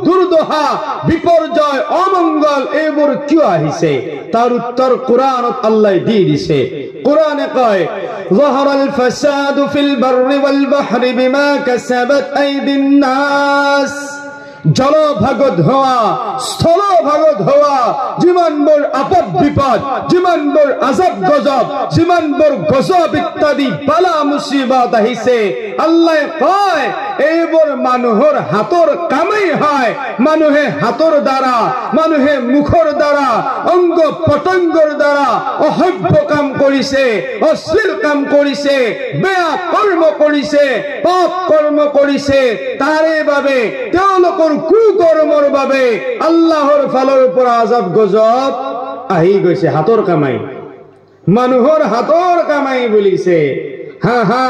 দুৰ্দশা বিপৰ্যয় অমংগল এইবোৰ কিয় আহিছে তাৰ উত্তৰ কোৰানত আল্লাহ দি দিছে কোৰানে কয় যহৰাল ফাসাদু ফিল বাৰৰি ওয়াল বাহৰি বিমা কাসাবাত আইদিন নাস জলভাগত হোৱা স্থলভাগত হোৱা যিমানবোৰ আপদ বিপদ যিমানবোৰ আজাব গজব যিমানবোৰ গজব ইত্যাদি বালা মুসিবত আহিছে আল্লাহ কয় এইবোৰ মানুহৰ হাতৰ কামেই হয় মানুহে হাতৰ দ্বাৰা মানুহে মুখৰ দ্বাৰা অংগ পতংগৰ দ্বাৰা অসভ্য কাম কৰিছে অশ্লীল কাম কৰিছে বেয়া কৰ্ম কৰিছে পাপ কৰ্ম কৰিছে তাৰে বাবে তেওঁলোকৰ কুকৰ্মৰ বাবে আল্লাহৰ ফালৰ পৰা আযাব গজব আহি গৈছে হাতৰ কামাই মানুহৰ হাতৰ কামাই বুলিছে হা হা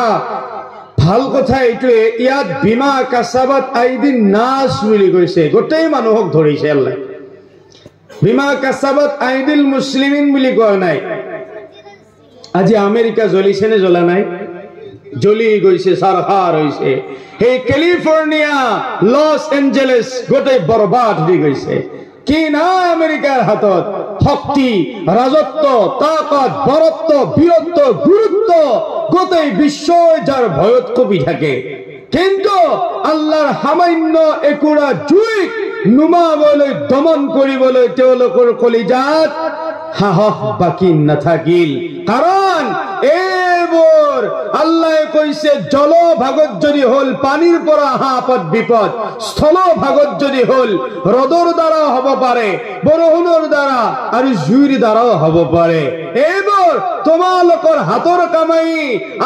ভাল কথা এইটোৱে ইয়াত বিমা কাসাবাত আইদিন নাস বুলি কৈছে গোটেই মানুহক ধৰিছে আল্লাহ বিমা কাসাবাত আইদিল মুসলিমিন বুলি কোৱা নাই আজি আমেৰিকা জ্বলিছে নে জ্বলা নাই জ্বলি গৈছে সাৰখাৰ হৈছে এই ক্যালিফোৰ্নিয়া লস এঞ্জেলেস গোটেই বৰবাদ হৈ গৈছে কি না আমেৰিকাৰ হাতত শক্তি ৰাজত্ব তাকত বৰত্ব বীৰত্ব গুৰুত্ব গোটেই বিশ্বই যাৰ ভয়ত কঁপি থাকে কিন্তু আল্লাহৰ সামান্য একুৰা জুই নুমাবলৈ দমন কৰিবলৈ তেওঁলোকৰ কলিজাত সাহস বাকি নাথাকিল কাৰণ এইবোৰ আল্লাহ কৈছে জলভাগত যদি হল পানীৰ পৰা অহা আপদ বিপদ স্থলভাগত যদি হল ৰদৰ দ্বাৰা হ'ব পাৰে বৰষুণৰ দ্বাৰা আৰু জুইৰ দ্বাৰাও হ'ব পাৰে এইবোৰ তোমালোকৰ হাতৰ কামাই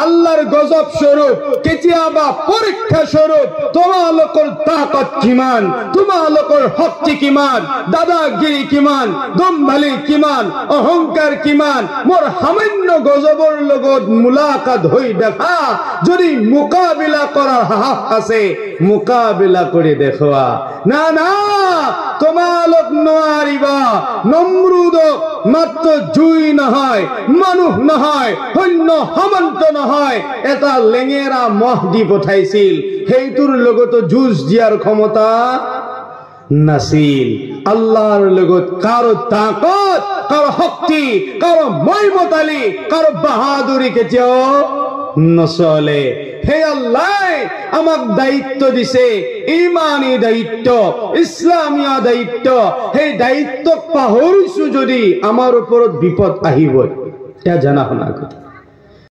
আল্লাহৰ গজব স্বৰূপ কেতিয়াবা পৰীক্ষা স্বৰূপ তোমালোকৰ তাকত কিমান তোমালোকৰ শক্তি কিমান দাদাগিৰি কিমান দম্ভালি কিমান অহংকাৰ কিমান মোৰ সামান্য গজবৰ লগত মুলাকাত হৈ দেখা যদি মোকাবিলা কৰাৰ সাহস আছে মোকাবিলা কৰি দেখুৱা না না তোমালোক নোৱাৰিবা নমৰুদক মাত্ৰ জুই নহয় মানুহ নহয় সৈন্য সামন্ত নহয় এটা লেঙেৰা মহ দি পঠাইছিল সেইটোৰ লগত যুঁজ দিয়াৰ ক্ষমতা নাছিল আল্লাহৰ লগত কাৰো তাকত কাৰো শক্তি কাৰো মৈমতালি কাৰো বাহাদুৰি কেতিয়াও নচলে হে আল্লাহ আমাক দায়িত্ব দিছে ইমানি দায়িত্ব ইসলামীয় দায়িত্ব সেই দায়িত্বক পাহৰিছো যদি আমাৰ ওপৰত বিপদ আহিব এটা জানা শুনা কথা